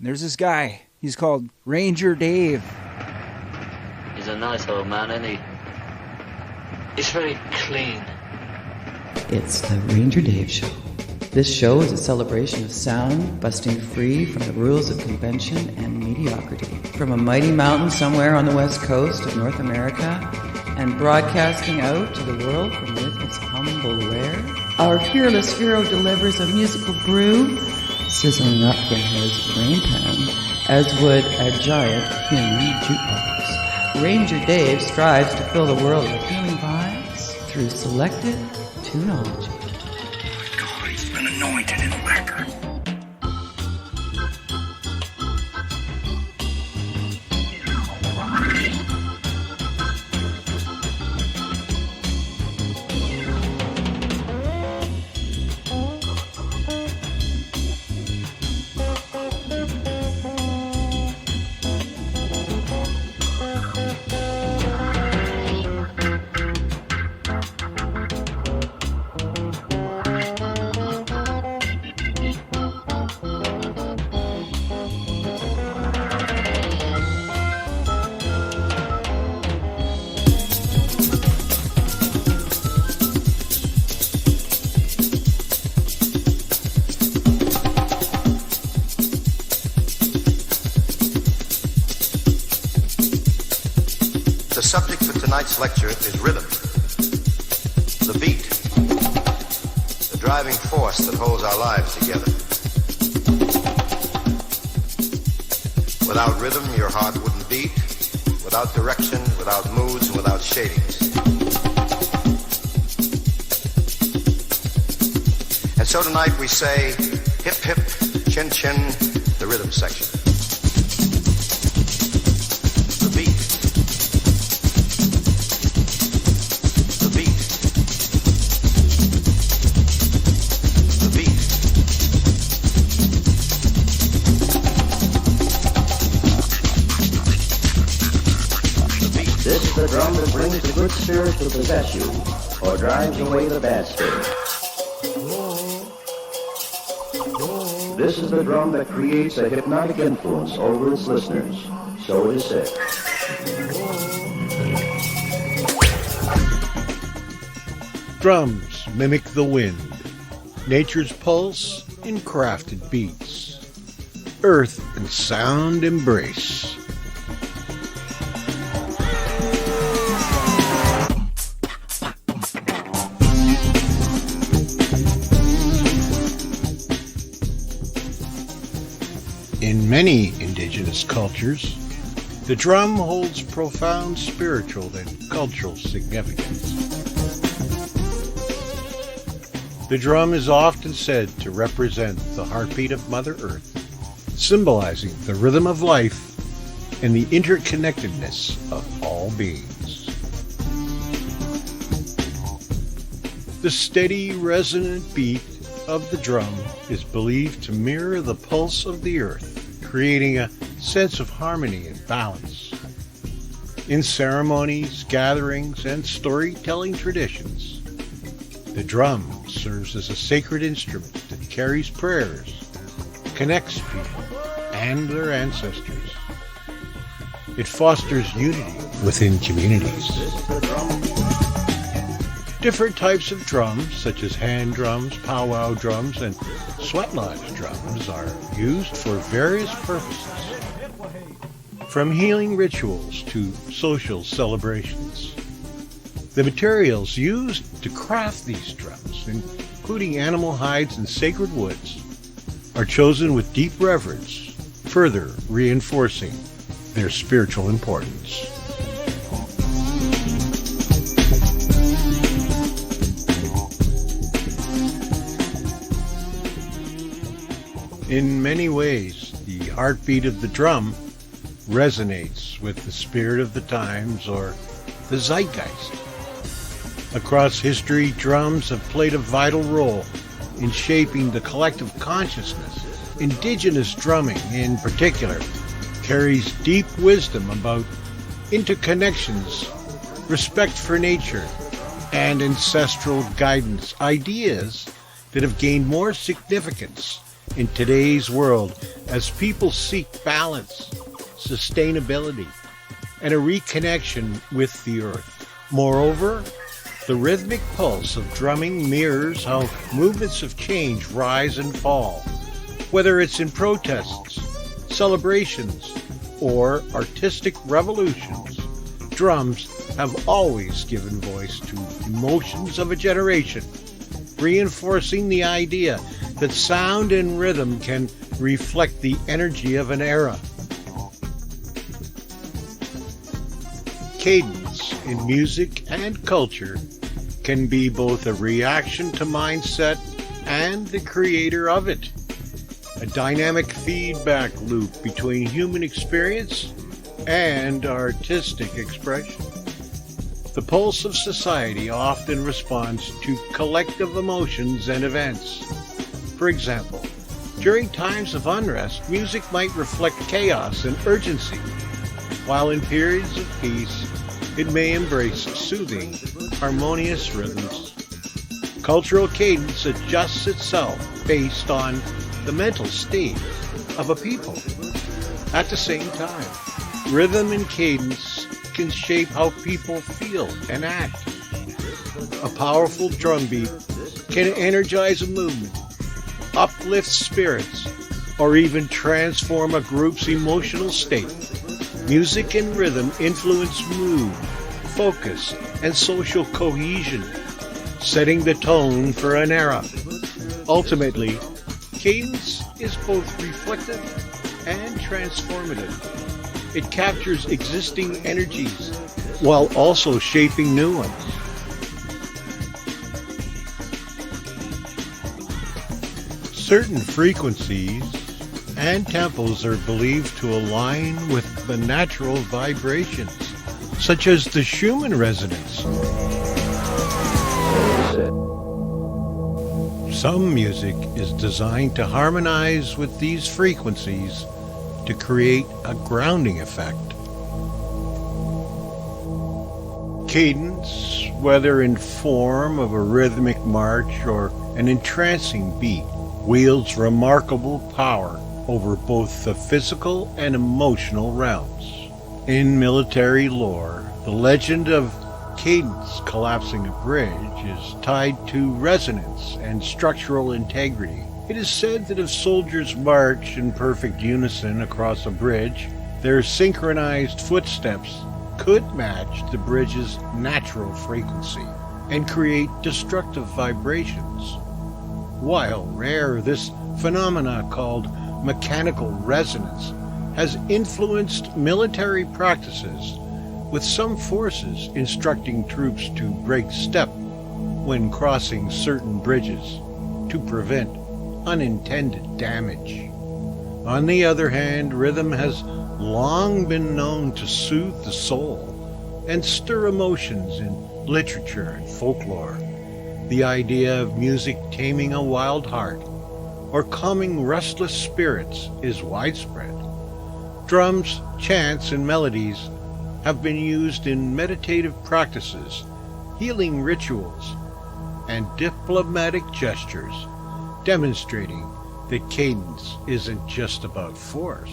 And there's this guy. He's called Ranger Dave. He's a nice old man, isn't he? He's very clean. It's the Ranger Dave Show. This show is a celebration of sound, busting free from the rules of convention and mediocrity. From a mighty mountain somewhere on the west coast of North America, and broadcasting out to the world from within its humble lair, our fearless hero delivers a musical brew, sizzling up from his rain pan, as would a giant human jukebox. Ranger Dave strives to fill the world with healing vibes through selective tunology. God, he's been anointed in lacquer. The subject for tonight's lecture is rhythm, the beat, the driving force that holds our lives together. Without rhythm, your heart wouldn't beat. Without direction, without moods, and without shadings. And so tonight we say, hip hip, chin chin, the rhythm section. This is the drum that brings the good spirit to possess you, or drives away the bad spirit. This is the drum that creates a hypnotic influence over its listeners, so it is said. Drums mimic the wind, nature's pulse in crafted beats. Earth and sound embrace. In many indigenous cultures, the drum holds profound spiritual and cultural significance. The drum is often said to represent the heartbeat of Mother Earth, symbolizing the rhythm of life and the interconnectedness of all beings. The steady, resonant beat of the drum is believed to mirror the pulse of the earth, creating a sense of harmony and balance. In ceremonies, gatherings, and storytelling traditions, the drum serves as a sacred instrument that carries prayers, connects people and their ancestors. It fosters unity within communities. Different types of drums, such as hand drums, powwow drums, and sweat lodge drums, are used for various purposes, from healing rituals to social celebrations. The materials used to craft these drums, including animal hides and sacred woods, are chosen with deep reverence, further reinforcing their spiritual importance. In many ways, the heartbeat of the drum resonates with the spirit of the times, or the zeitgeist. Across history, drums have played a vital role in shaping the collective consciousness. Indigenous drumming, in particular, carries deep wisdom about interconnections, respect for nature, and ancestral guidance, ideas that have gained more significance in today's world as people seek balance, sustainability, and a reconnection with the earth. Moreover, the rhythmic pulse of drumming mirrors how movements of change rise and fall, whether it's in protests, celebrations, or artistic revolutions. Drums have always given voice to emotions of a generation, reinforcing the idea that sound and rhythm can reflect the energy of an era. Cadence in music and culture can be both a reaction to mindset and the creator of it, a dynamic feedback loop between human experience and artistic expression. The pulse of society often responds to collective emotions and events. For example, during times of unrest, music might reflect chaos and urgency, while in periods of peace, it may embrace soothing, harmonious rhythms. Cultural cadence adjusts itself based on the mental state of a people. At the same time, rhythm and cadence can shape how people feel and act. A powerful drum beat can energize a movement, uplift spirits, or even transform a group's emotional state. Music and rhythm influence mood, focus, and social cohesion, setting the tone for an era. Ultimately, cadence is both reflective and transformative. It captures existing energies while also shaping new ones. Certain frequencies and tempos are believed to align with the natural vibrations, such as the Schumann resonance. Some music is designed to harmonize with these frequencies to create a grounding effect. Cadence, whether in form of a rhythmic march or an entrancing beat, wields remarkable power over both the physical and emotional realms. In military lore, the legend of cadence collapsing a bridge is tied to resonance and structural integrity. It is said that if soldiers march in perfect unison across a bridge, their synchronized footsteps could match the bridge's natural frequency and create destructive vibrations. While rare, this phenomena called mechanical resonance has influenced military practices, with some forces instructing troops to break step when crossing certain bridges to prevent unintended damage. On the other hand, rhythm has long been known to soothe the soul and stir emotions in literature and folklore. The idea of music taming a wild heart or calming restless spirits is widespread. Drums, chants, and melodies have been used in meditative practices, healing rituals, and diplomatic gestures, demonstrating that cadence isn't just about force.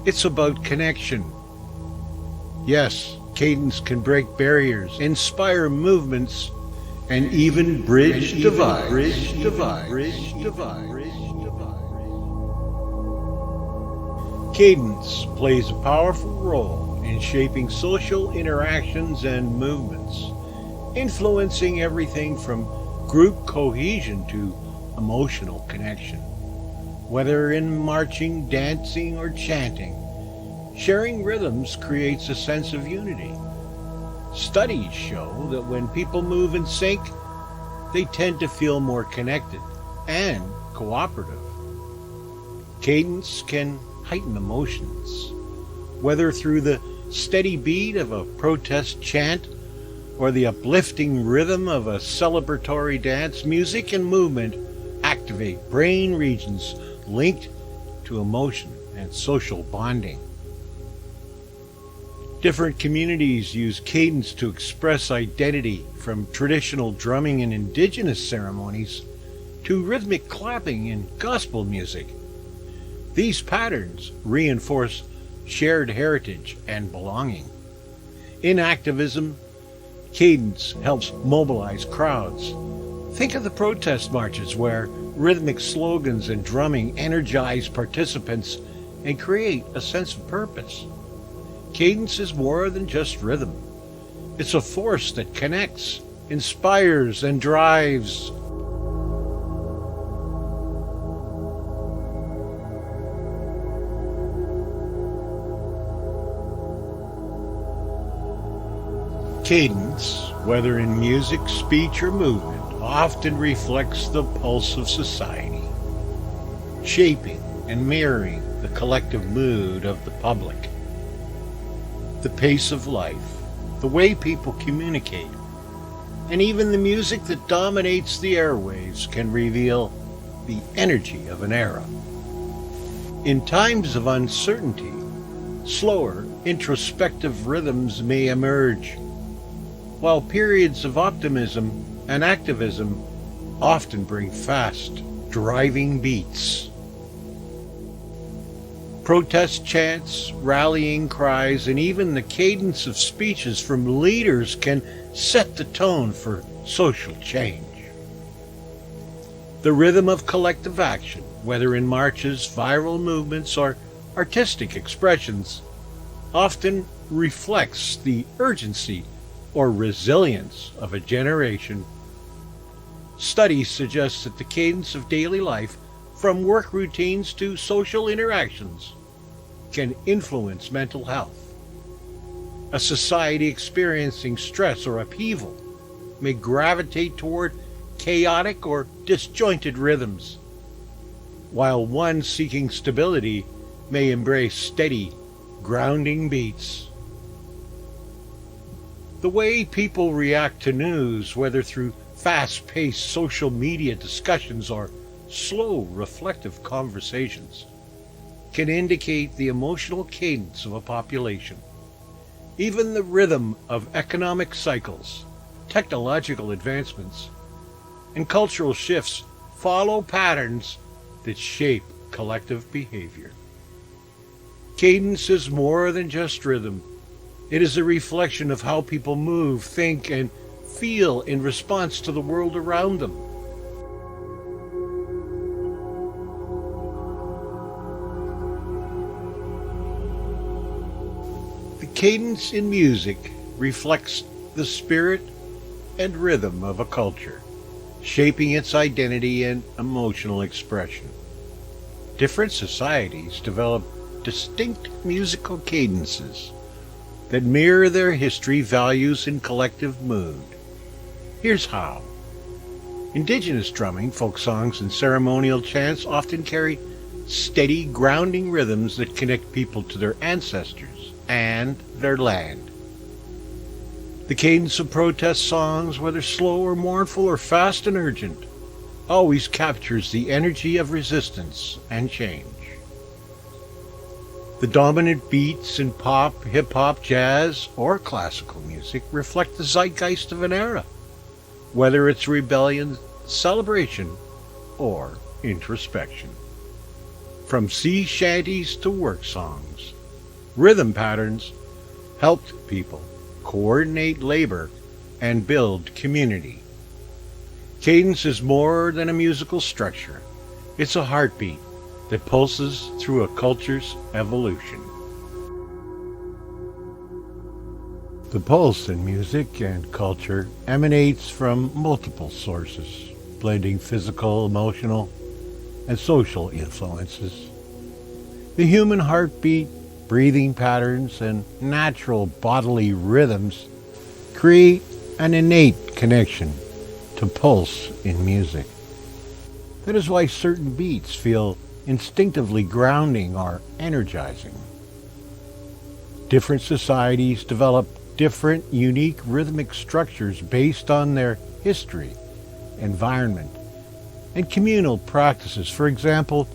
It's about connection. Yes, cadence can break barriers, inspire movements, and even bridge divides. Cadence plays a powerful role in shaping social interactions and movements, influencing everything from group cohesion to emotional connection. Whether in marching, dancing, or chanting, sharing rhythms creates a sense of unity. Studies show that when people move in sync, they tend to feel more connected and cooperative. Cadence can heighten emotions, whether through the steady beat of a protest chant or the uplifting rhythm of a celebratory dance. Music and movement activate brain regions linked to emotion and social bonding. Different communities use cadence to express identity, from traditional drumming in indigenous ceremonies to rhythmic clapping in gospel music. These patterns reinforce shared heritage and belonging. In activism, cadence helps mobilize crowds. Think of the protest marches where rhythmic slogans and drumming energize participants and create a sense of purpose. Cadence is more than just rhythm. It's a force that connects, inspires, and drives. Cadence, whether in music, speech, or movement, often reflects the pulse of society, shaping and mirroring the collective mood of the public. The pace of life, the way people communicate, and even the music that dominates the airwaves can reveal the energy of an era. In times of uncertainty, slower, introspective rhythms may emerge, while periods of optimism and activism often bring fast, driving beats. Protest chants, rallying cries, and even the cadence of speeches from leaders can set the tone for social change. The rhythm of collective action, whether in marches, viral movements, or artistic expressions, often reflects the urgency or resilience of a generation. Studies suggest that the cadence of daily life, from work routines to social interactions, can influence mental health. A society experiencing stress or upheaval may gravitate toward chaotic or disjointed rhythms, while one seeking stability may embrace steady, grounding beats. The way people react to news, whether through fast-paced social media discussions or slow, reflective conversations, can indicate the emotional cadence of a population. Even the rhythm of economic cycles, technological advancements, and cultural shifts follow patterns that shape collective behavior. Cadence is more than just rhythm. It is a reflection of how people move, think, and feel in response to the world around them. The cadence in music reflects the spirit and rhythm of a culture, shaping its identity and emotional expression. Different societies develop distinct musical cadences that mirror their history, values, and collective mood. Here's how. Indigenous drumming, folk songs, and ceremonial chants often carry steady, grounding rhythms that connect people to their ancestors and their land. The cadence of protest songs, whether slow or mournful or fast and urgent, always captures the energy of resistance and change. The dominant beats in pop, hip-hop, jazz, or classical music reflect the zeitgeist of an era, whether it's rebellion, celebration, or introspection. From sea shanties to work songs, rhythm patterns helped people coordinate labor and build community. Cadence is more than a musical structure. It's a heartbeat that pulses through a culture's evolution. The pulse in music and culture emanates from multiple sources, blending physical, emotional, and social influences. The human heartbeat, breathing patterns, and natural bodily rhythms create an innate connection to pulse in music. That is why certain beats feel instinctively grounding or energizing. Different societies develop different, unique rhythmic structures based on their history, environment, and communal practices. For example,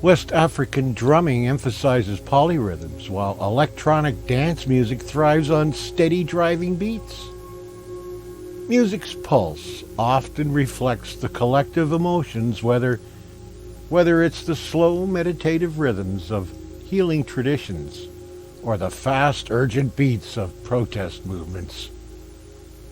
West African drumming emphasizes polyrhythms, while electronic dance music thrives on steady driving beats. Music's pulse often reflects the collective emotions, whether it's the slow meditative rhythms of healing traditions or the fast urgent beats of protest movements.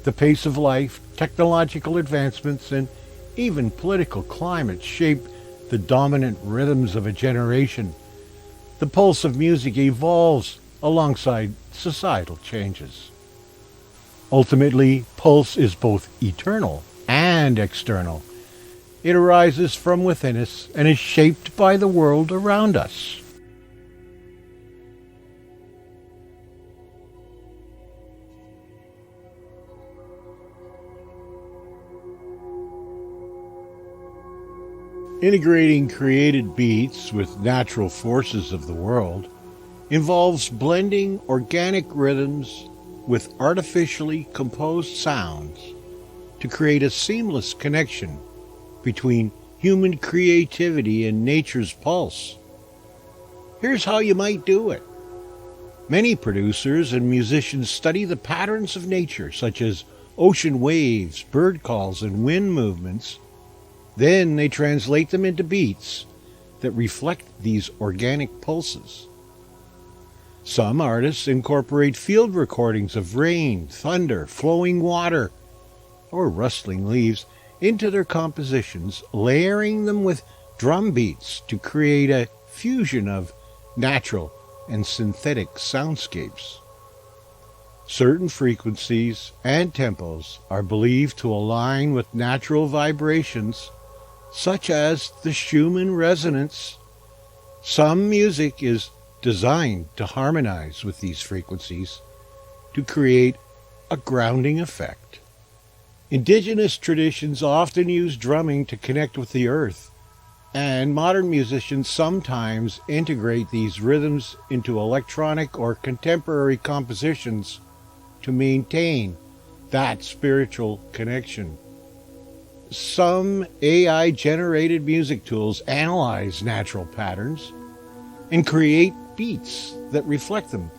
The pace of life, technological advancements, and even political climates shape the dominant rhythms of a generation. The pulse of music evolves alongside societal changes. Ultimately, pulse is both eternal and external. It arises from within us and is shaped by the world around us. Integrating created beats with natural forces of the world involves blending organic rhythms with artificially composed sounds to create a seamless connection between human creativity and nature's pulse. Here's how you might do it. Many producers and musicians study the patterns of nature, such as ocean waves, bird calls, and wind movements. Then they translate them into beats that reflect these organic pulses. Some artists incorporate field recordings of rain, thunder, flowing water, or rustling leaves into their compositions, layering them with drum beats to create a fusion of natural and synthetic soundscapes. Certain frequencies and tempos are believed to align with natural vibrations, such as the Schumann resonance. Some music is designed to harmonize with these frequencies to create a grounding effect. Indigenous traditions often use drumming to connect with the earth, and modern musicians sometimes integrate these rhythms into electronic or contemporary compositions to maintain that spiritual connection. Some AI-generated music tools analyze natural patterns and create beats that reflect them.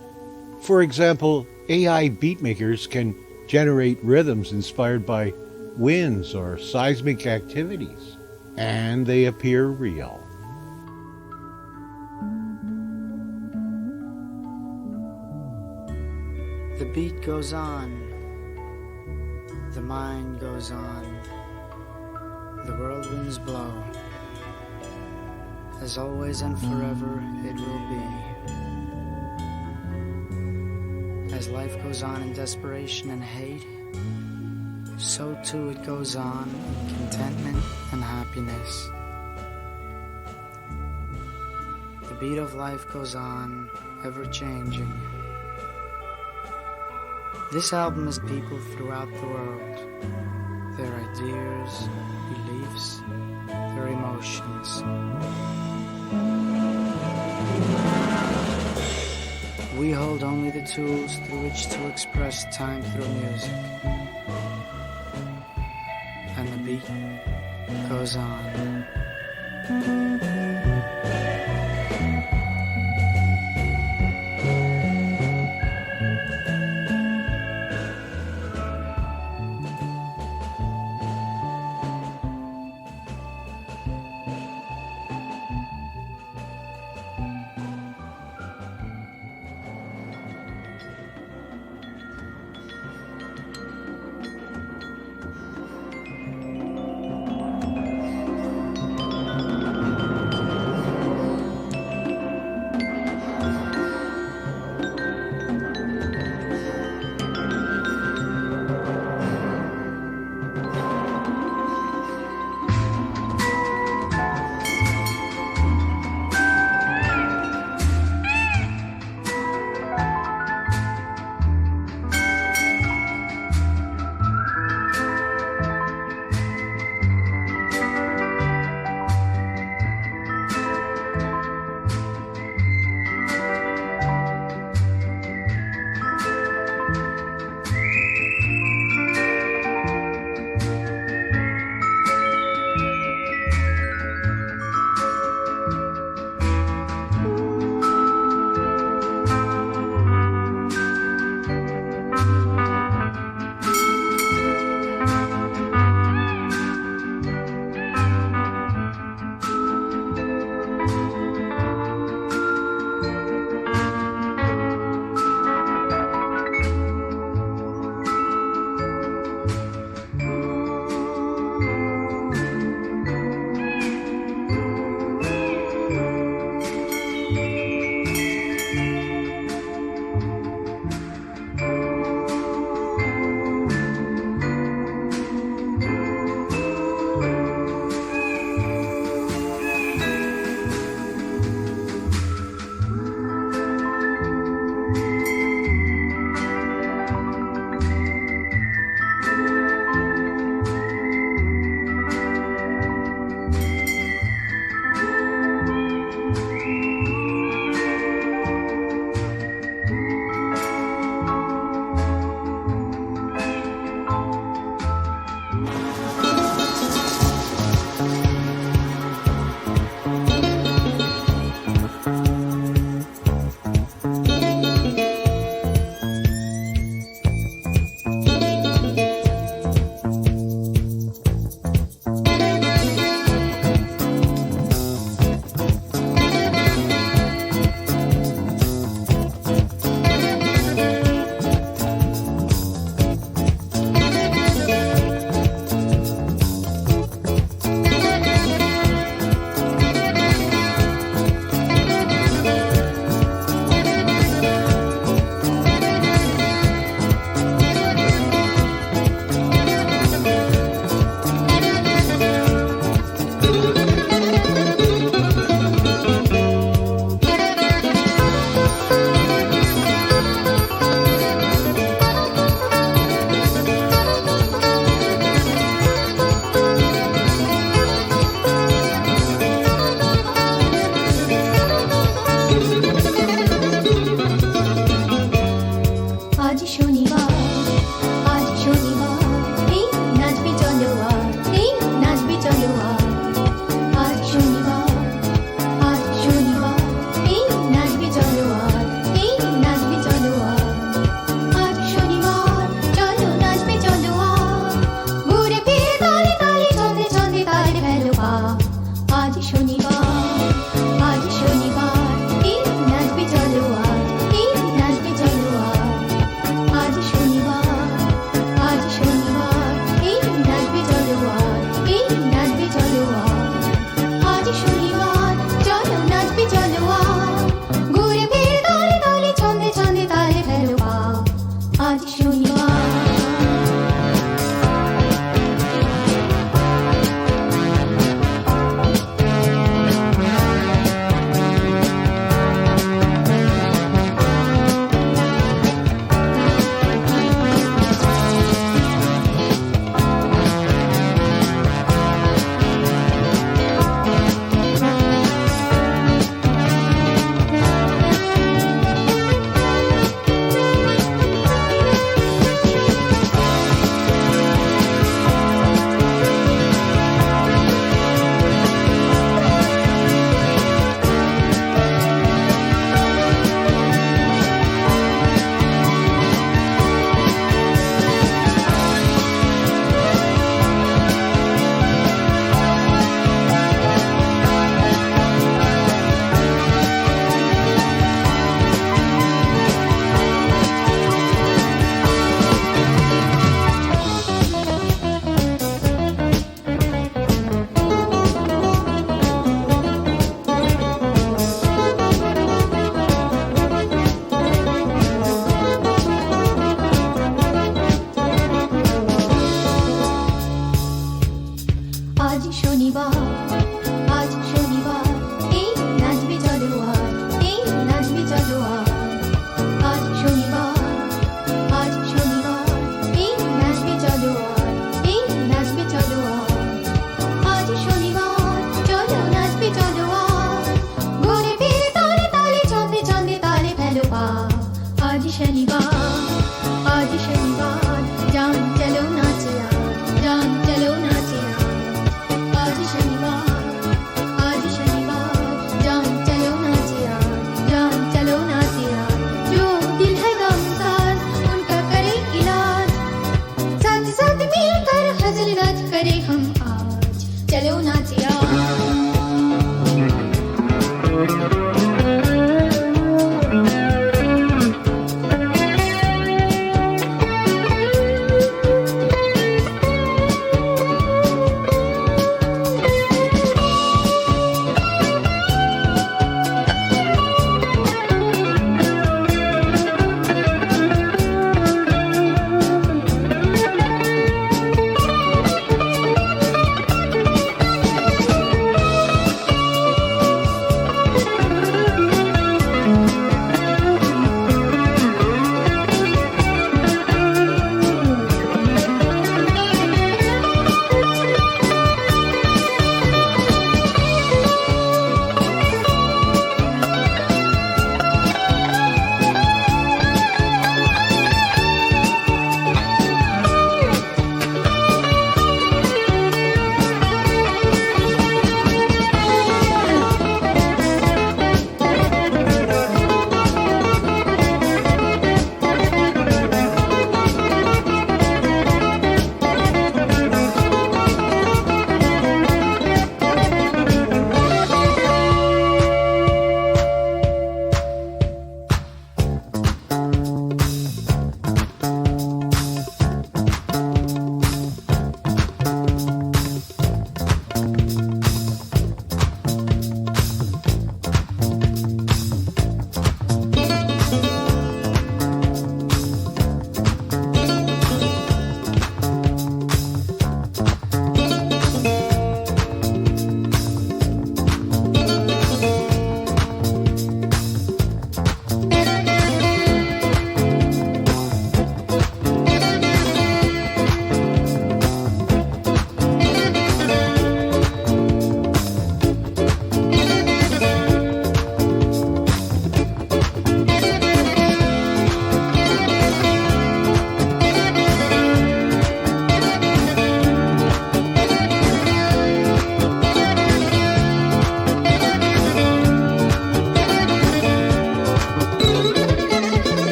For example, AI beatmakers can generate rhythms inspired by winds or seismic activities, and they appear real. The beat goes on, the mind goes on, the whirlwinds blow. As always and forever it will be. As life goes on in desperation and hate, so too it goes on in contentment and happiness. The beat of life goes on, ever changing. This album is people throughout the world, their ideas, beliefs, their emotions. We hold only the tools through which to express time through music. And the beat goes on.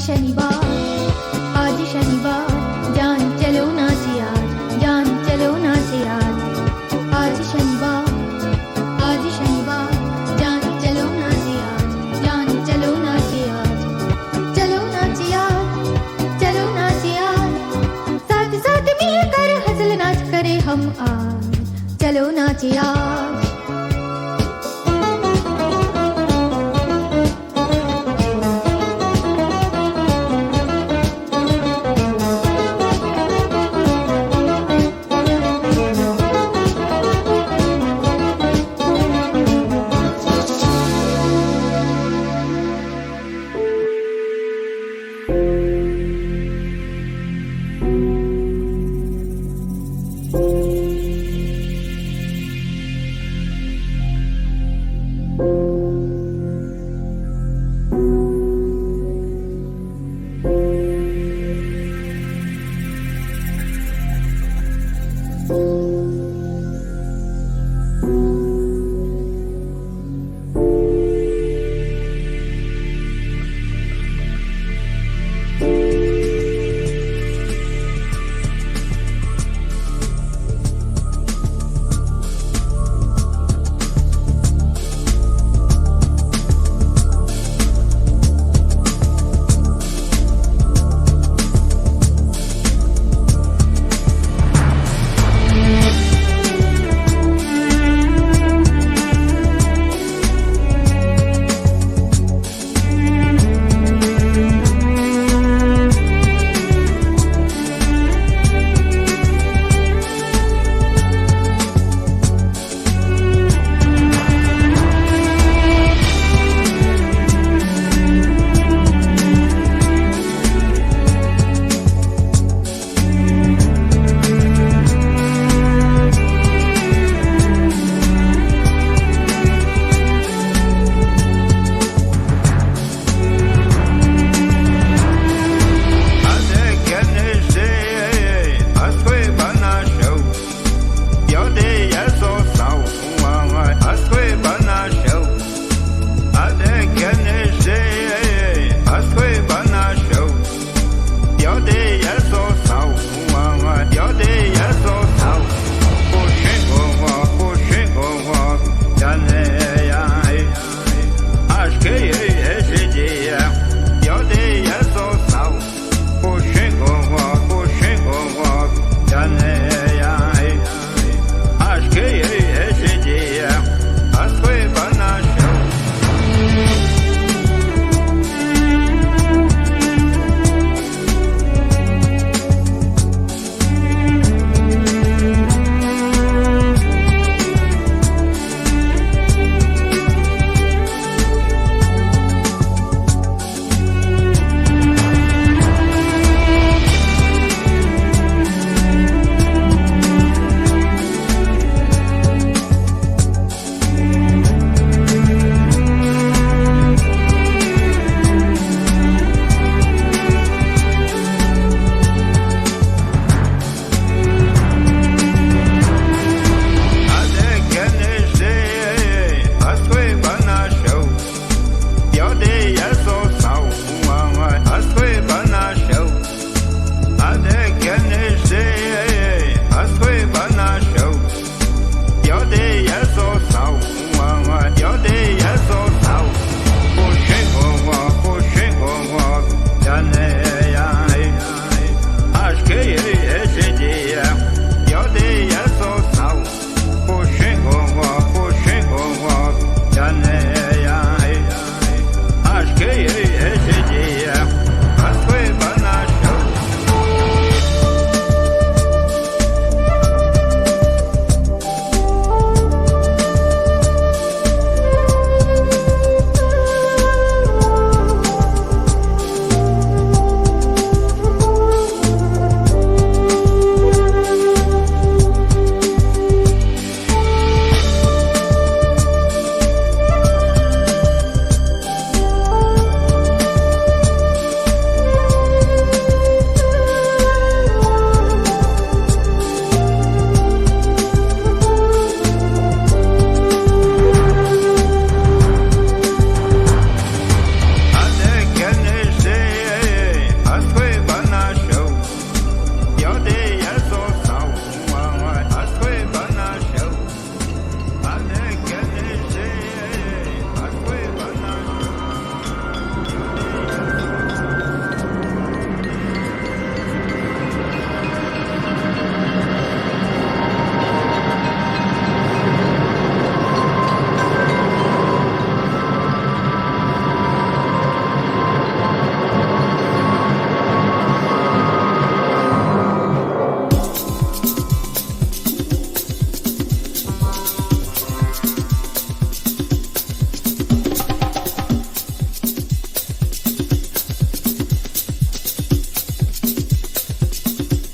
शनिवार जान चलो नाच यार जान चलो नाच यार आज शनिवार जान चलो नाच यार जान चलो नाच यार चलो नाच यार साथ साथ मिलकर हंसल नाच करे हम आज चलो नाच यार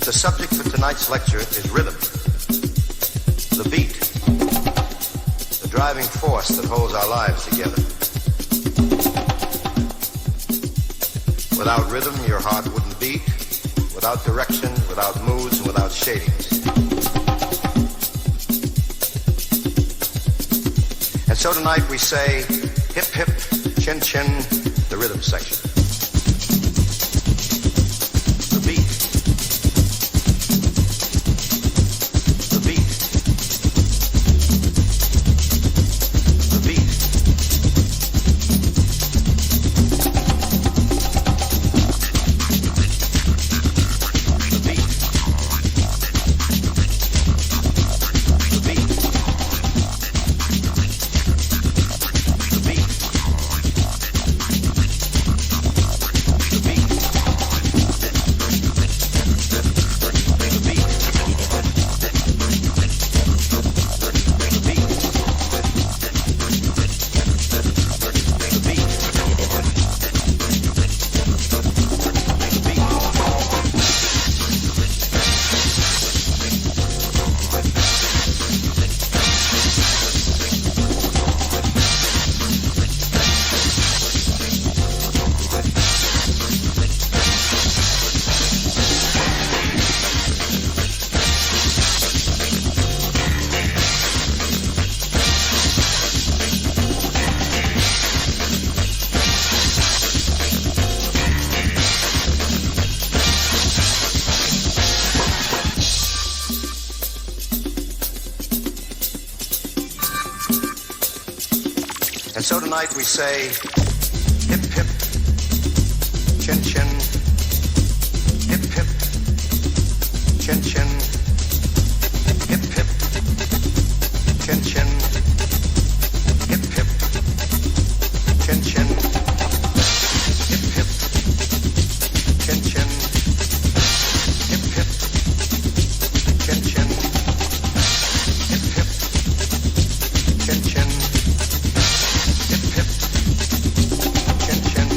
the subject for tonight's lecture is rhythm. The beat. The driving force that holds our lives together. Without rhythm, your heart wouldn't beat. Without direction, without moods, and without shadings. And so tonight we say, hip hip, chin chin, the rhythm section. The beat. The beat. The beat. And so tonight we say, hip hip, chin chin, hip hip, chin chin, hip hip, chin chin, hip hip, chin chin, hip hip, chin chin, hip hip, chin chin, hip hip, chin chin. Hip hip, chin chin.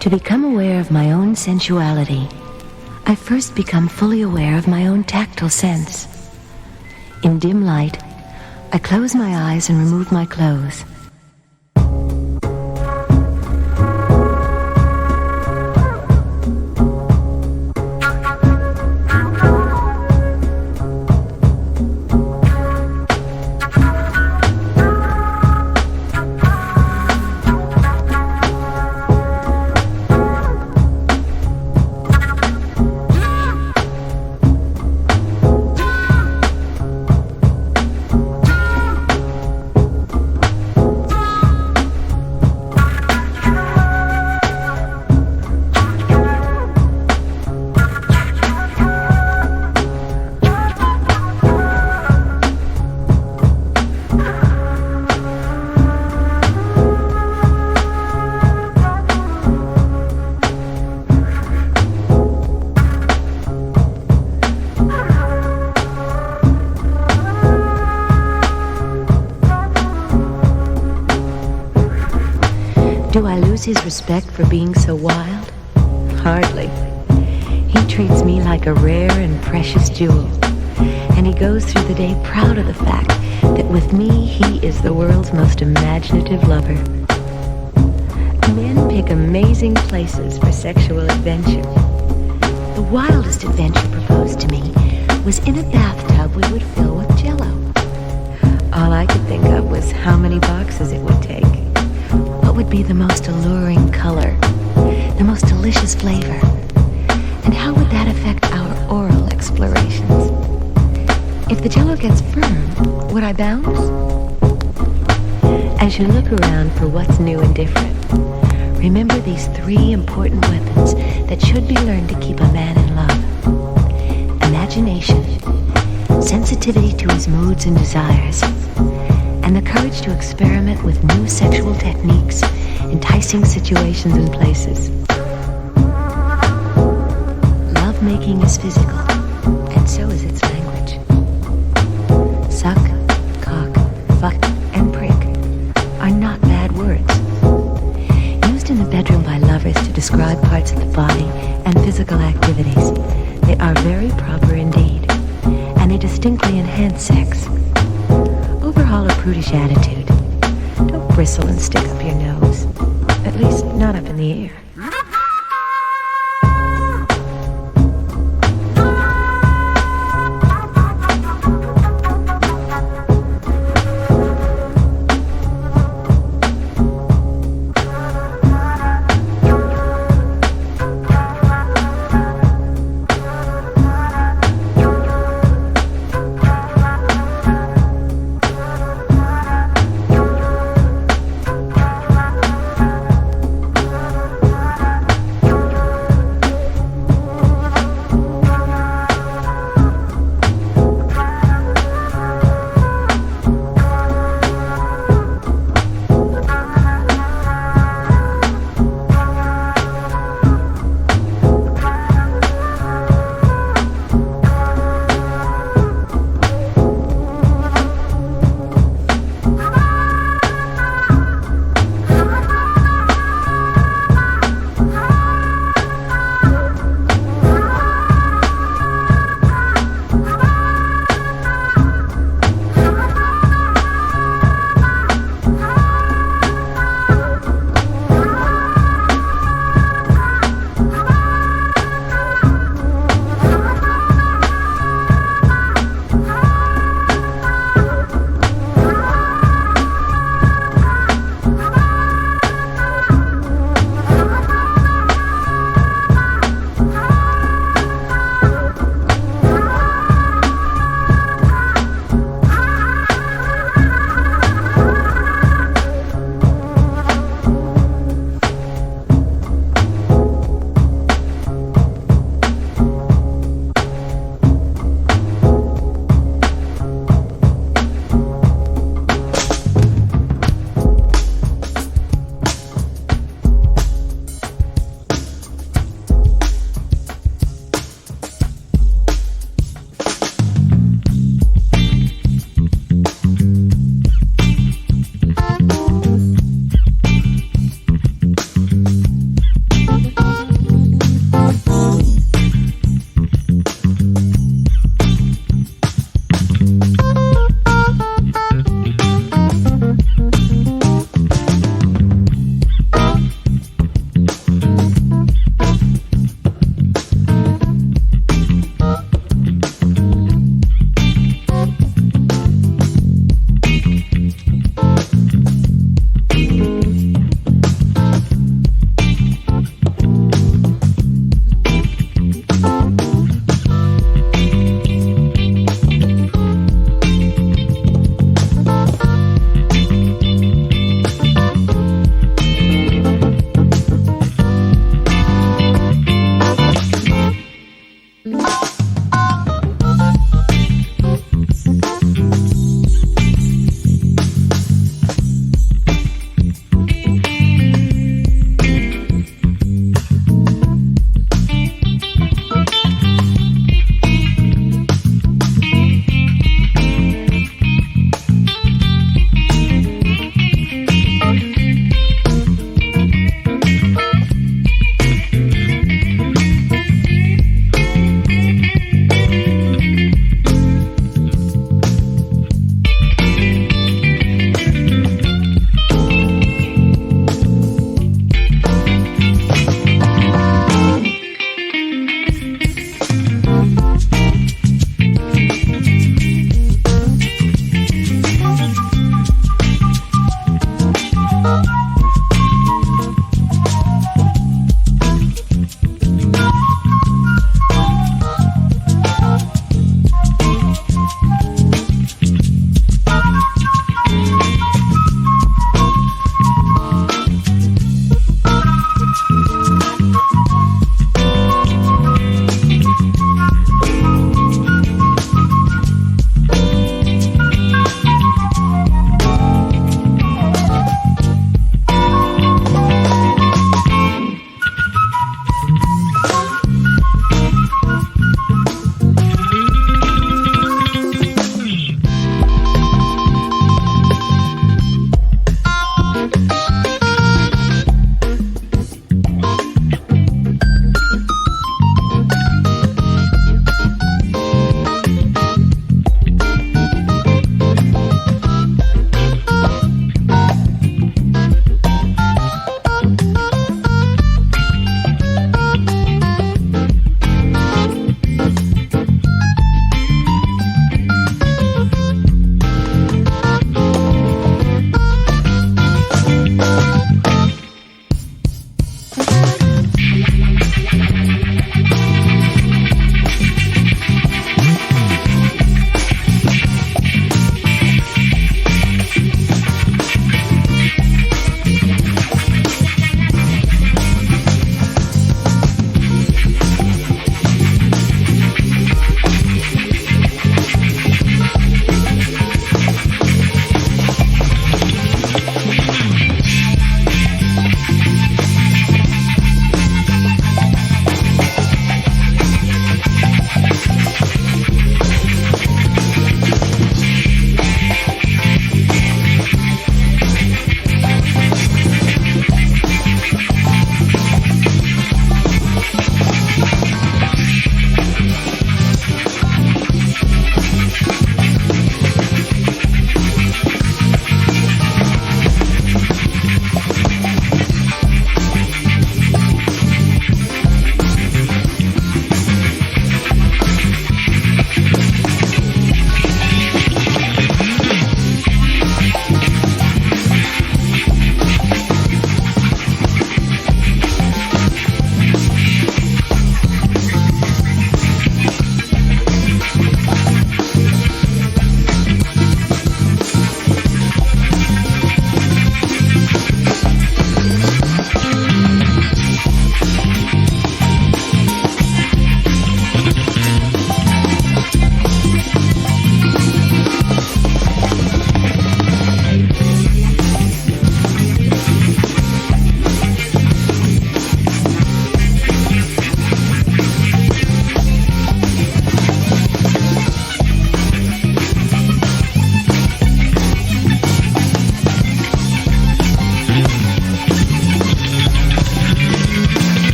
To become aware of my own sensuality, I first become fully aware of my own tactile sense. In dim light, I close my eyes and remove my clothes. Do I lose his respect for being so wild? Hardly. He treats me like a rare and precious jewel, and he goes through the day proud of the fact that with me he is the world's most imaginative lover. Men pick amazing places for sexual adventure. The wildest adventure proposed to me was in a bathtub we would fill with Jell-O. All I could think of was how many boxes it would take. What would be the most alluring color, the most delicious flavor, and how would that affect our oral explorations? If the Jell-O gets firm, would I bounce? As you look around for what's new and different, remember these 3 important weapons that should be learned to keep a man in love: imagination, sensitivity to his moods and desires, and the courage to experiment with new sexual techniques, enticing situations and places. Love-making is physical, and so is its language. Suck, cock, fuck, and prick are not bad words. Used in the bedroom by lovers to describe parts of the body and physical activities, they are very proper indeed, and they distinctly enhance sex. Overhaul a prudish attitude. Don't bristle and stick up your nose. At least, not up in the air.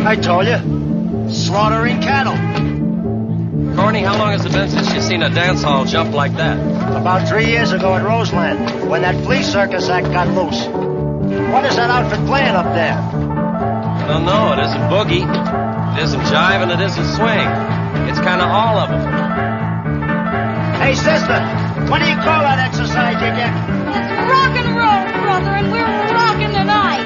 I told you. Slaughtering cattle. Corny, how long has it been since you've seen a dance hall jump like that? About 3 years ago at Roseland, when that flea circus act got loose. What is that outfit playing up there? I don't know. It isn't boogie. It isn't jive, and it isn't swing. It's kind of all of them. Hey, sister, what do you call that exercise you get? It's rock and roll, brother, and we're rocking tonight.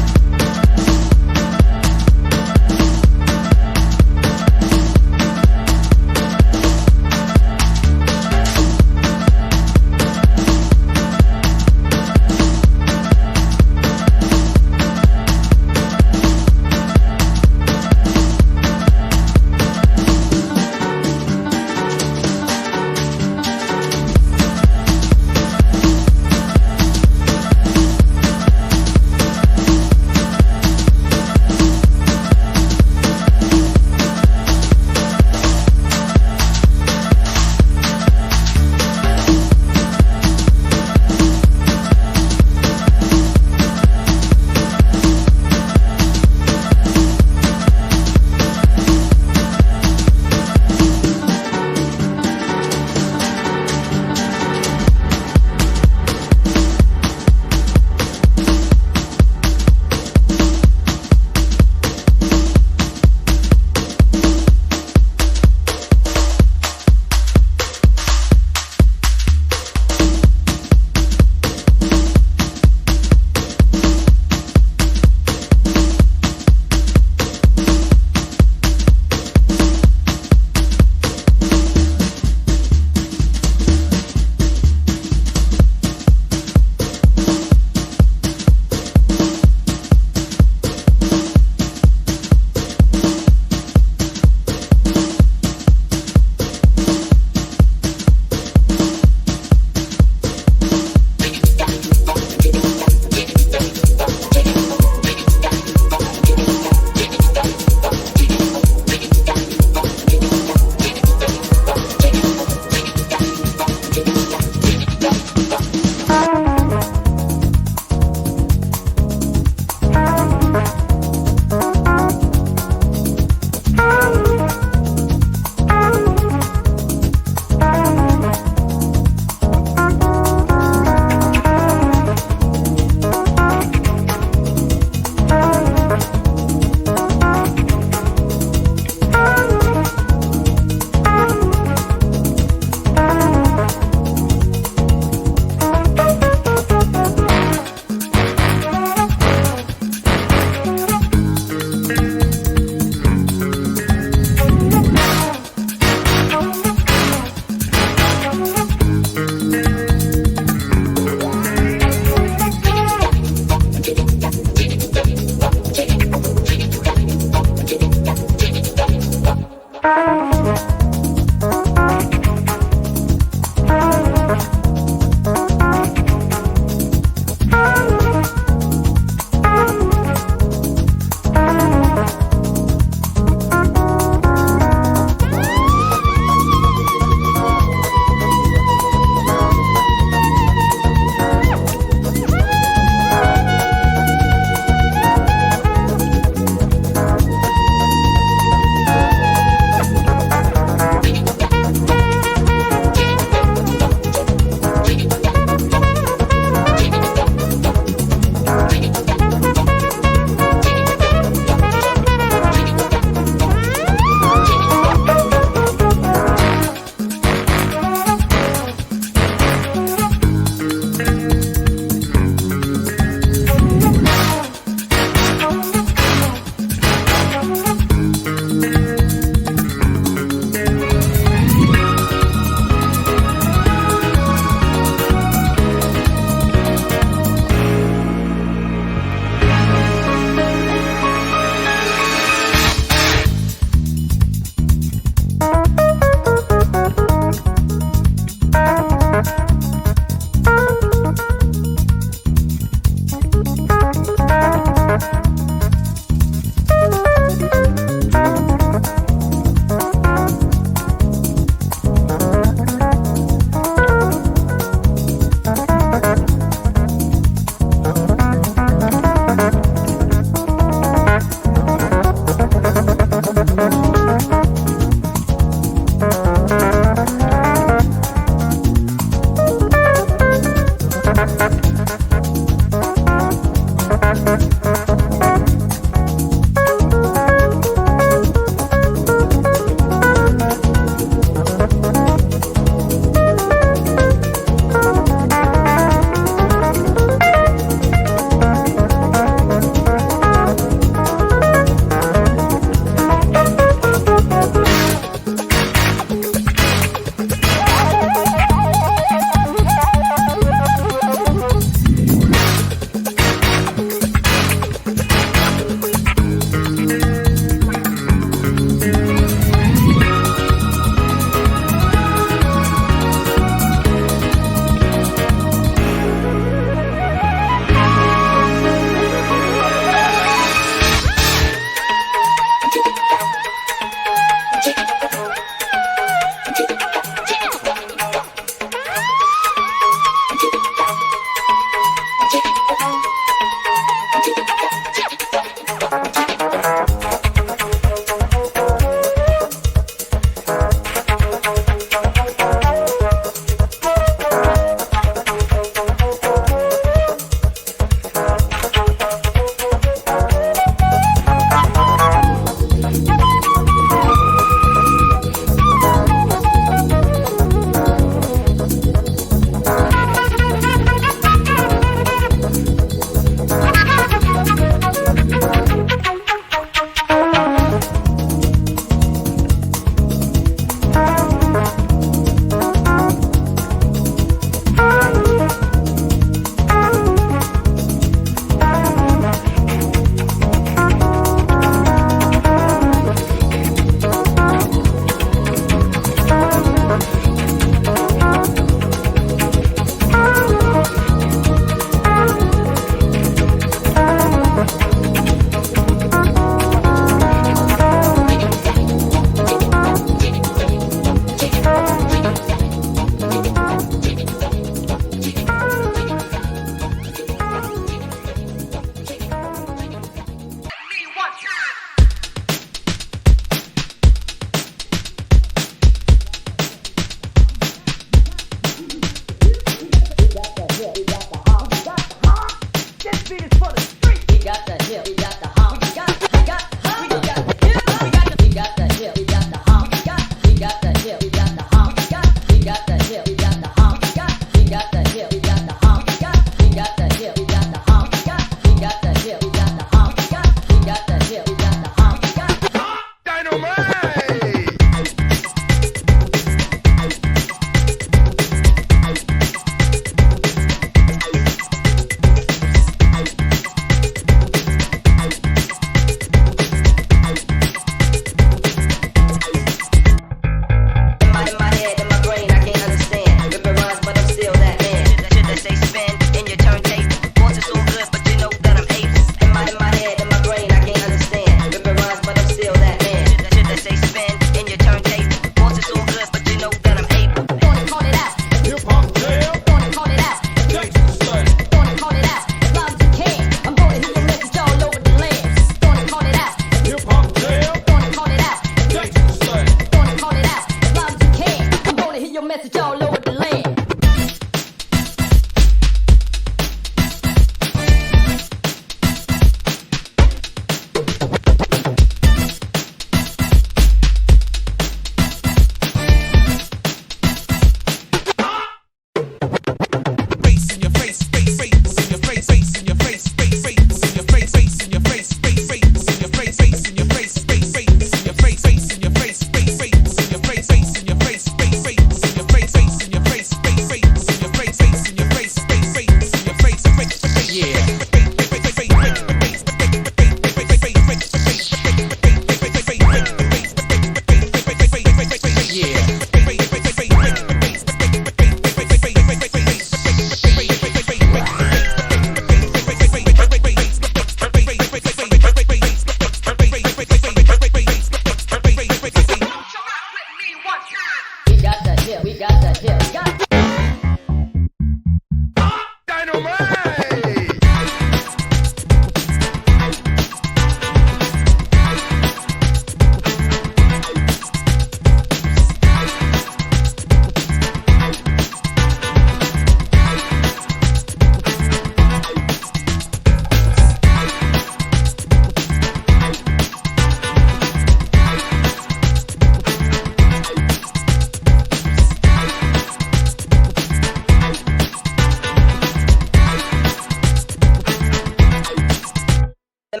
In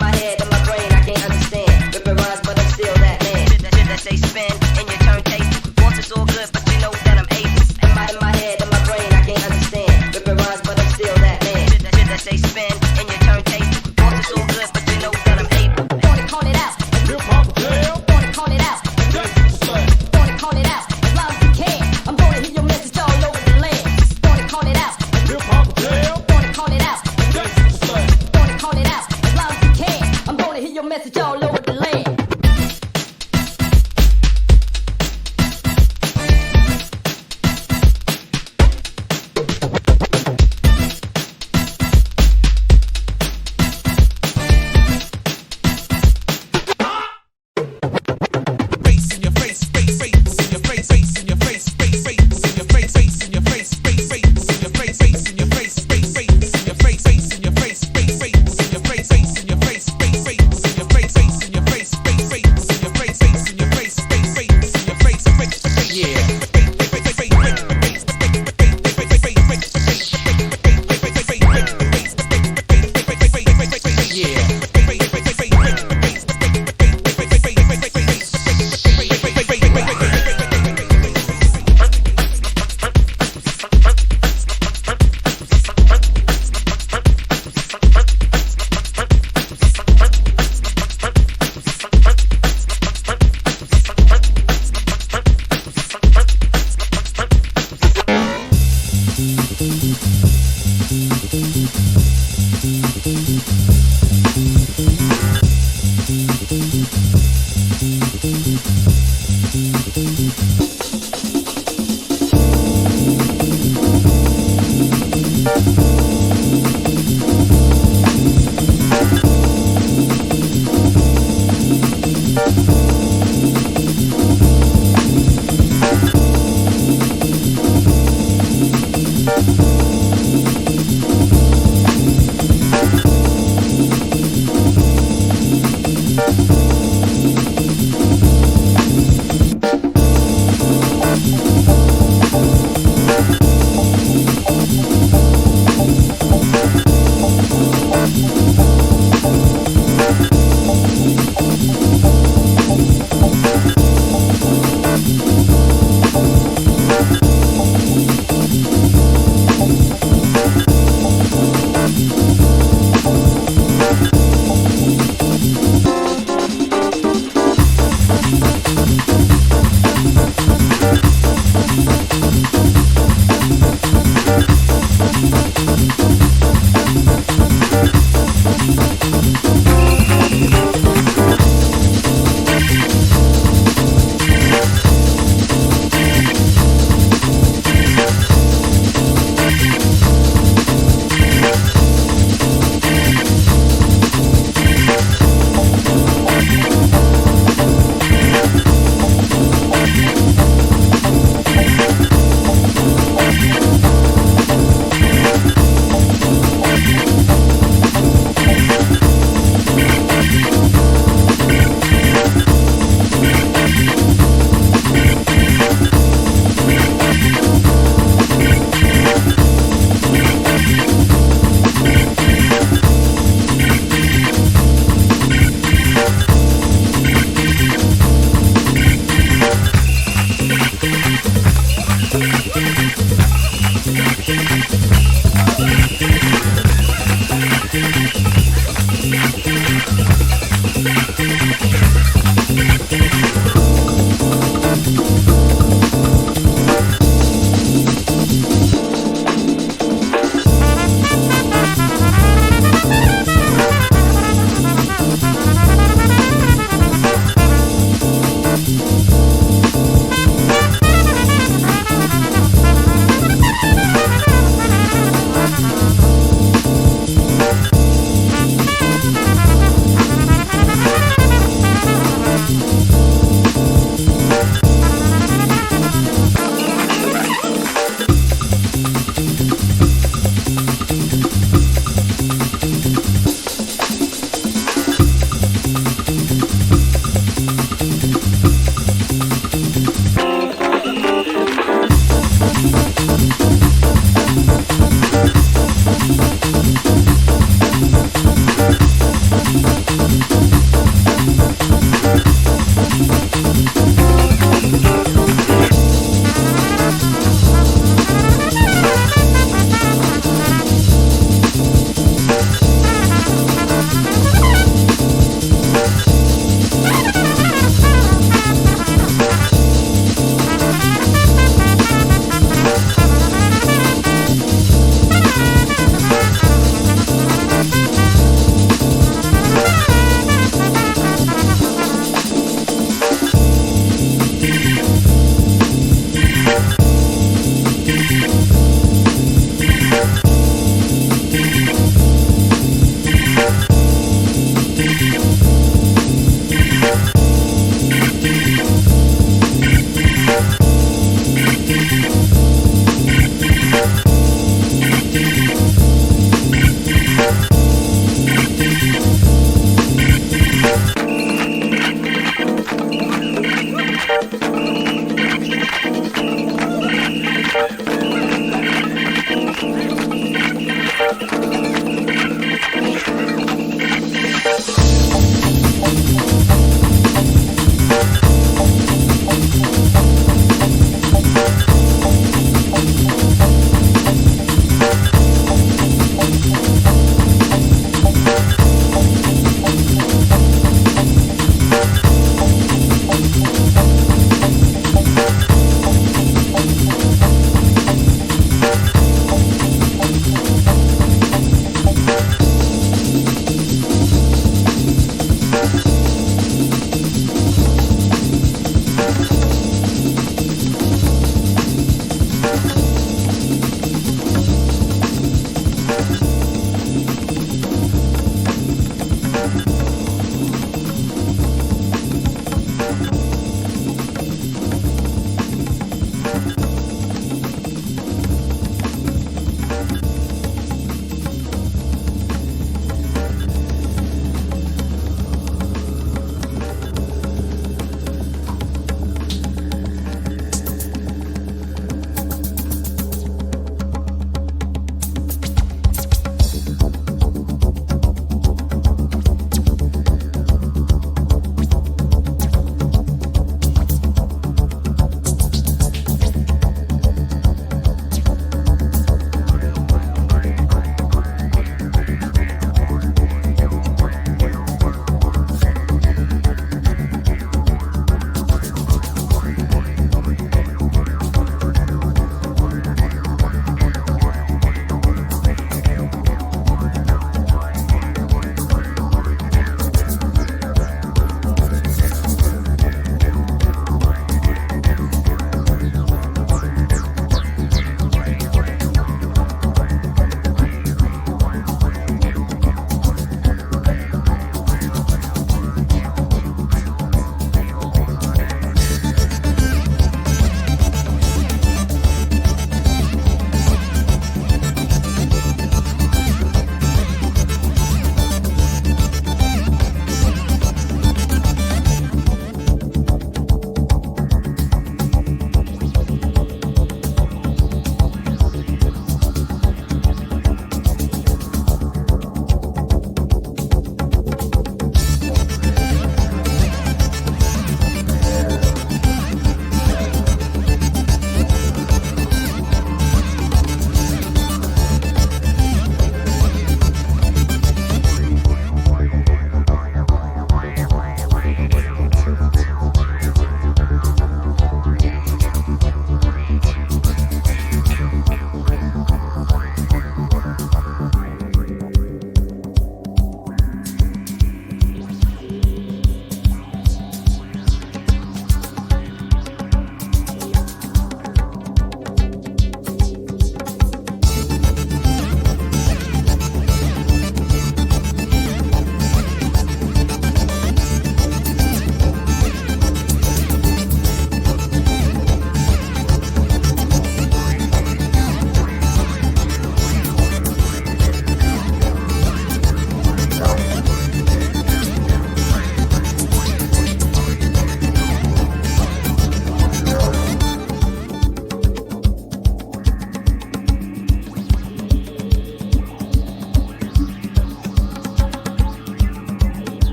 my head, in my brain, I can't understand. Ripping rhymes, but I'm still that man. Shit that say spin in your turn taste. Force is all good, but you know that I'm able. In my head, in my brain, I can't understand. Ripping rhymes, but I'm still that man. Shit that say spin in your turn taste. Force is all good, but you know that I'm able. Wanna call it out? Hip hop jail. Wanna call it out? Wanna call it out? As loud as you can. I'm gonna hear your message all over the land. Wanna call it out? Hip hop jail. Wanna call it out? Wanna call it out? As loud as you can. I'm gonna hear your message all over the land.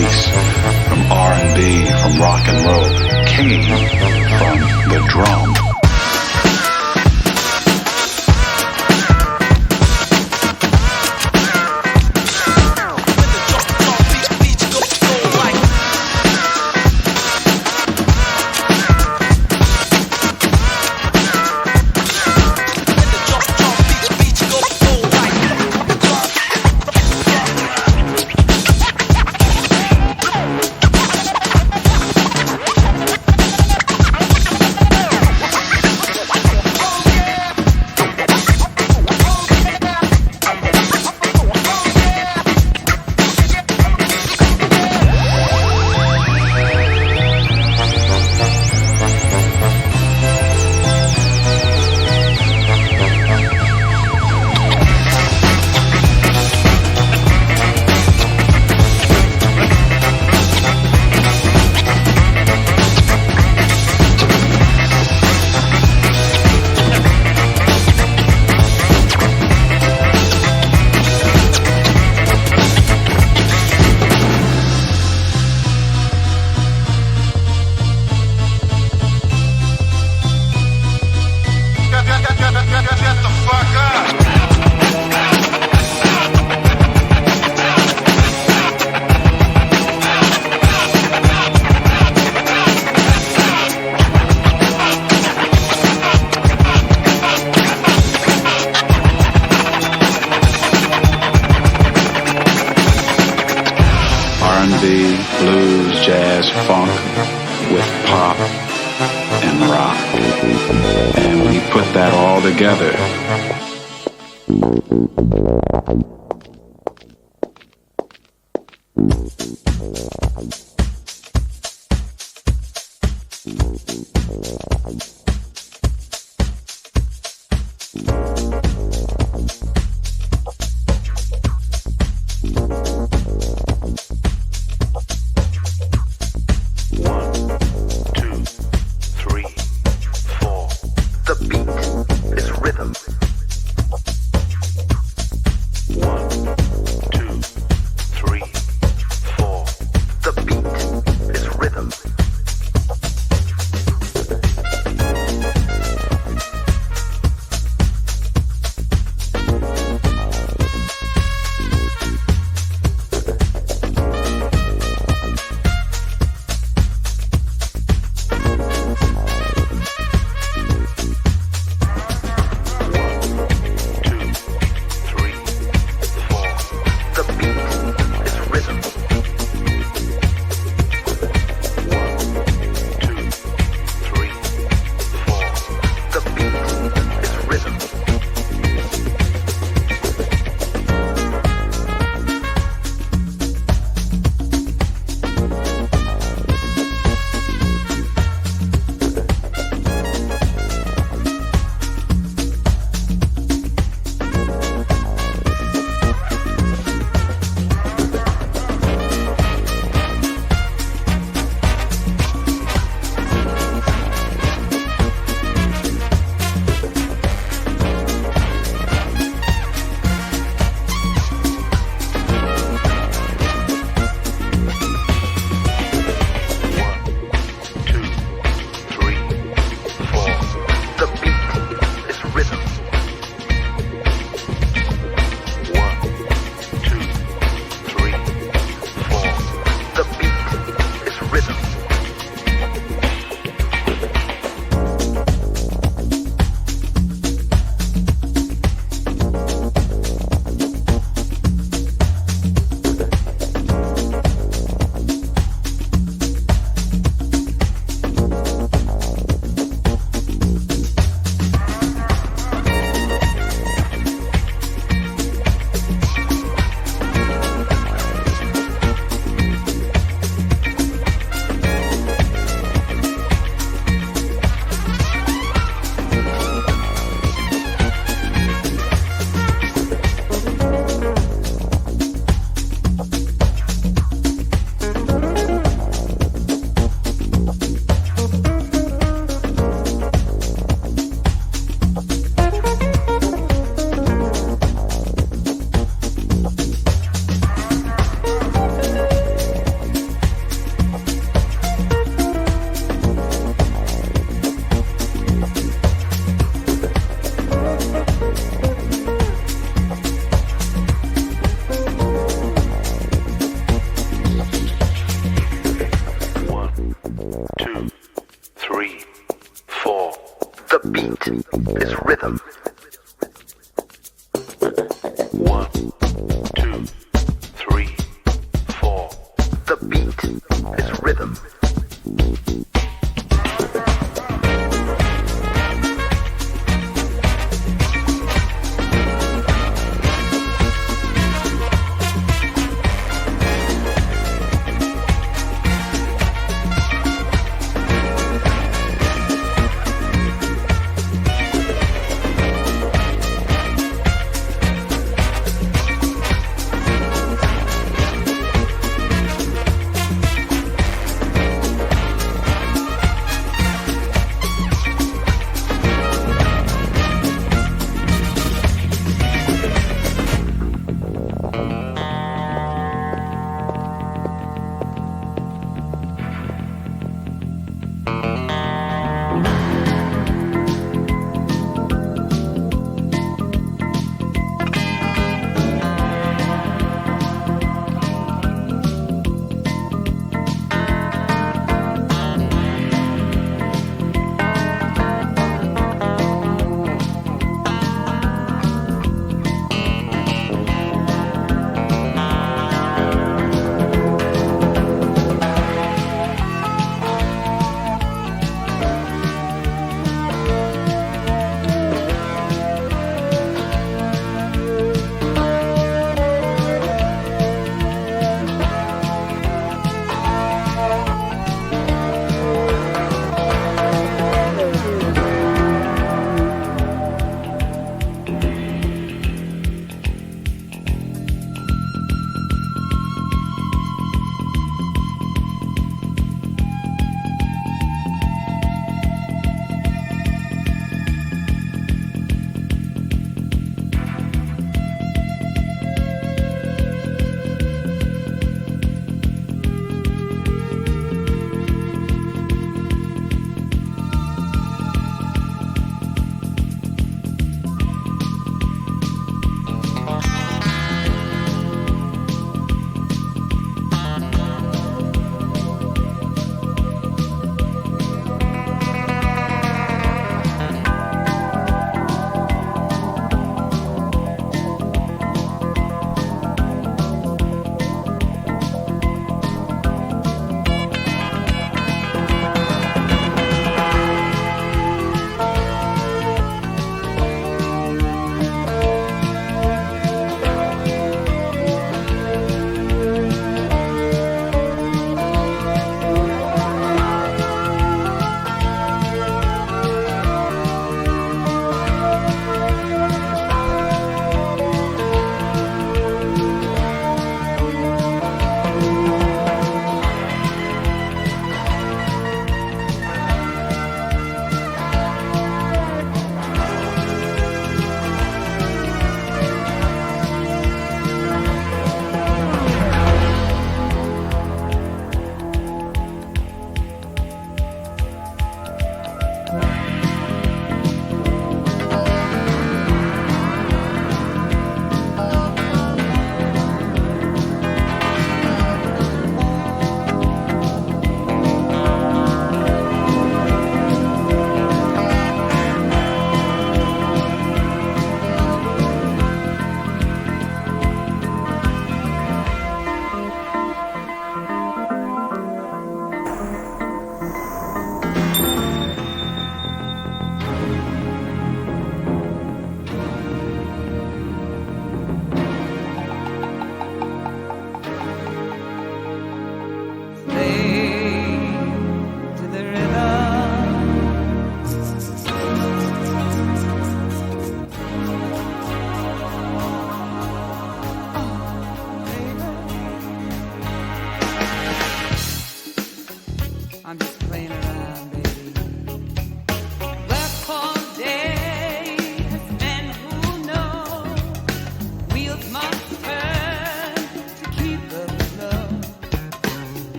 bass, from R&B, from rock and roll, came from the drum. R&B, blues, jazz, funk with pop and rock. And we put that all together. beat is rhythm. 1, 2, 3, 4. The beat is rhythm.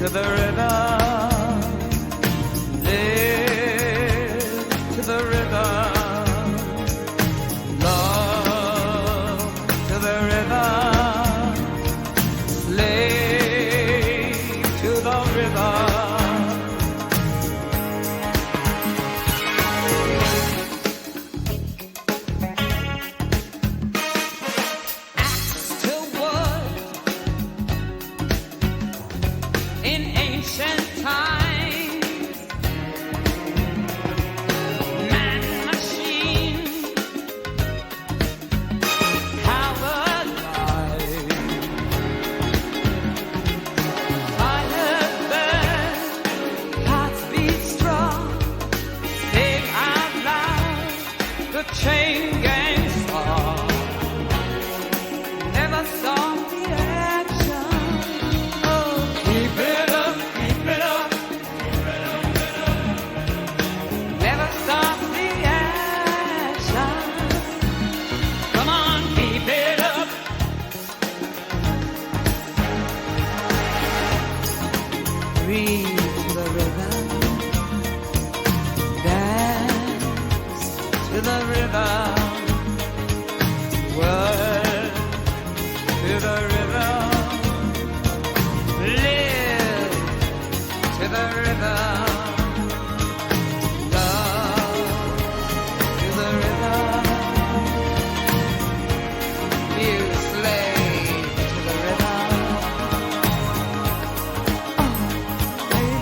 to the river. Live to the river. Love to the river. Slave to the river. Chain gang star never stop the action. Oh, keep it up, keep it up, never stop the action. Come on, keep it up. Read to the river. To the river, word to the river, live to the river, love to the river, you slave to the river. Oh,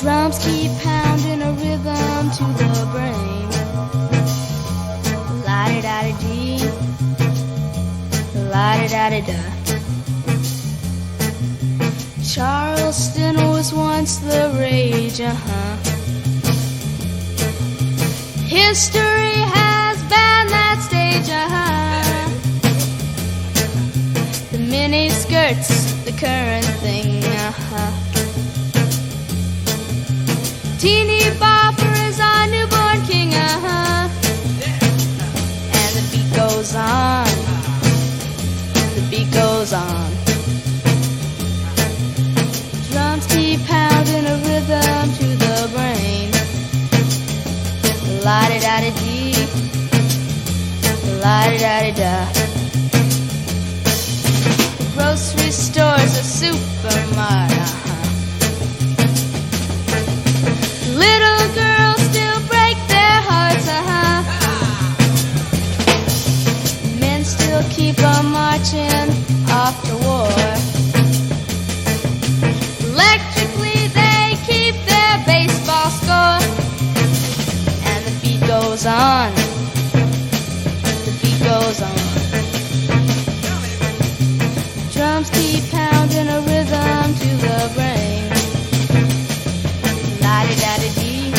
Drums keep pounding a rhythm to the brain. La-di-da-di-dee, la-di-da-di-da. Charleston was once the rage, History has banned that stage, The mini skirts, the current thing, Teeny bopper is our newborn king, And the beat goes on, the beat goes on. Drums keep pounding a rhythm to the brain. La-di-da-di-dee, la-di-da-di-da. Grocery stores, a supermarket, Little girls still break their hearts, Men still keep on marching off to war. Electrically they keep their baseball score. And the beat goes on, the beat goes on. Drums keep pounding a rhythm to the brain. La-di-da-di-dee,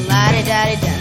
la-di-da-di-da.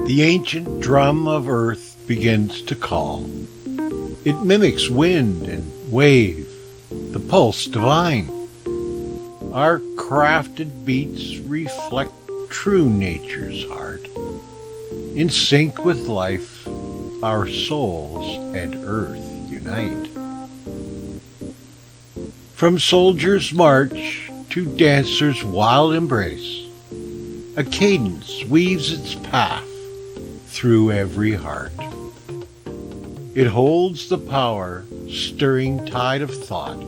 The ancient drum of earth begins to call. It mimics wind and wave, the pulse divine. Our crafted beats reflect true nature's heart. In sync with life, our souls and earth unite. From soldier's march to dancer's wild embrace, a cadence weaves its path through every heart. It holds the power, stirring tide of thought,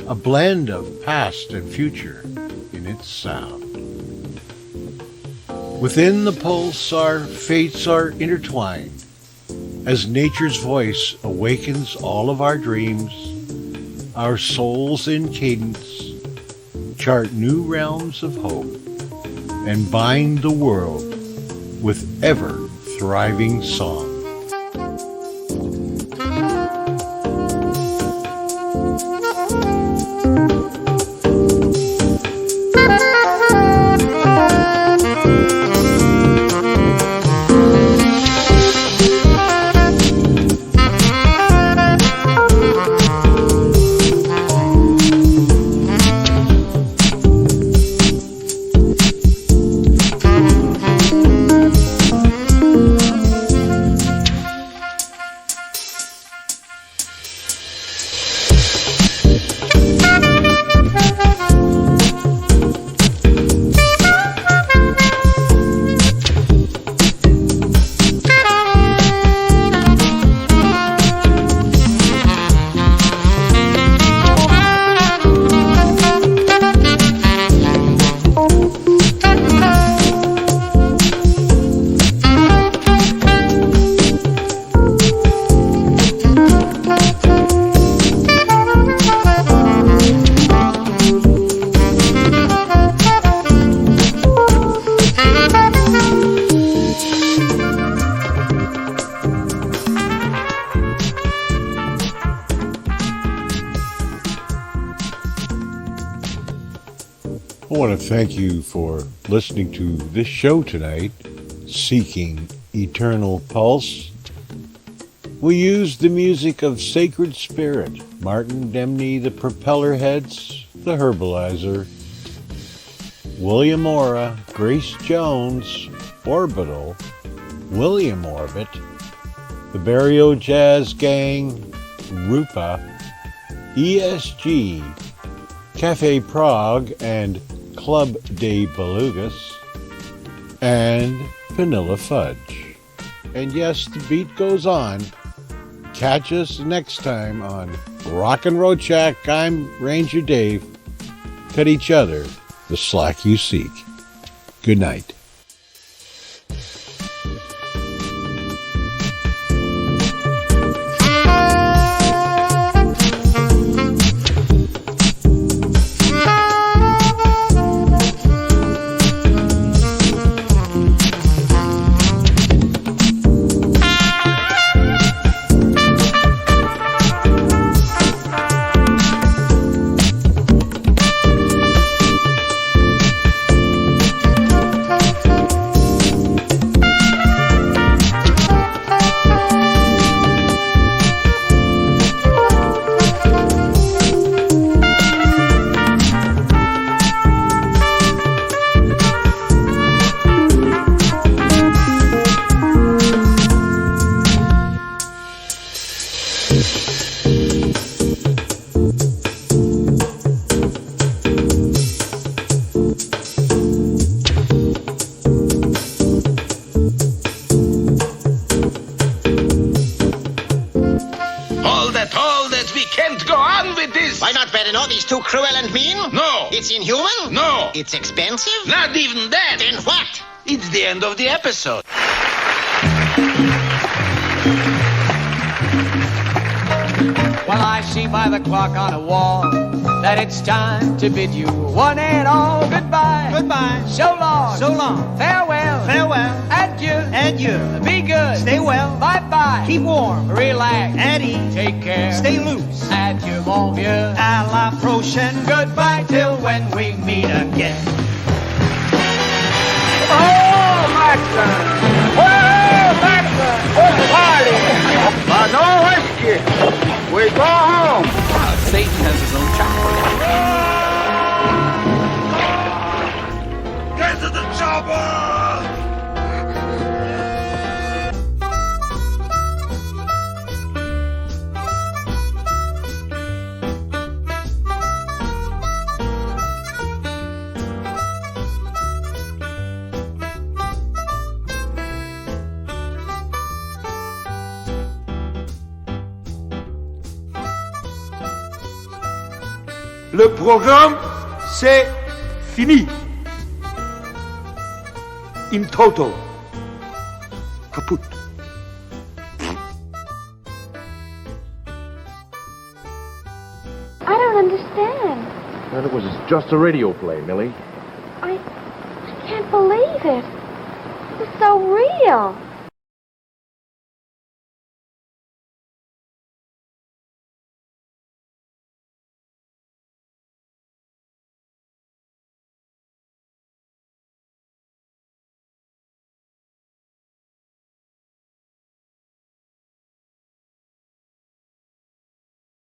a blend of past and future in its sound. Within the pulse our fates are intertwined, as nature's voice awakens all of our dreams. Our souls in cadence chart new realms of hope and bind the world with ever-thriving song. I want to thank you for listening to this show tonight, Seeking Eternal Pulse. We used the music of Sacred Spirit, Martin Demney, the Propeller Heads, the Herbalizer, William Ora, Grace Jones, Orbital, William Orbit, the Barrio Jazz Gang, Rupa, ESG, Cafe Prague, and Club de Belugas, and Vanilla Fudge. And yes, the beat goes on. Catch us next time on Rock and Roll Shack. I'm Ranger Dave. Cut each other the slack you seek. Good night. It's too cruel and mean? No. It's inhuman? No. It's expensive? Not even that. Then what? It's the end of the episode. Well, I see by the clock on the wall that it's time to bid you one and all goodbye. Goodbye. So long. So long. Farewell. Farewell. Adieu. Adieu. Be good. Stay well. Bye-bye. Keep warm. Relax. At ease. Take care. Stay loose. Adieu, mon vieux. À la prochaine. Goodbye till when we meet again. Oh, my son. Whoa! some chocolate. Get to the chopper! Le programme, c'est fini. In toto. Kaput. I don't understand. Well, it was just a radio play, Millie. I can't believe it. It was so real.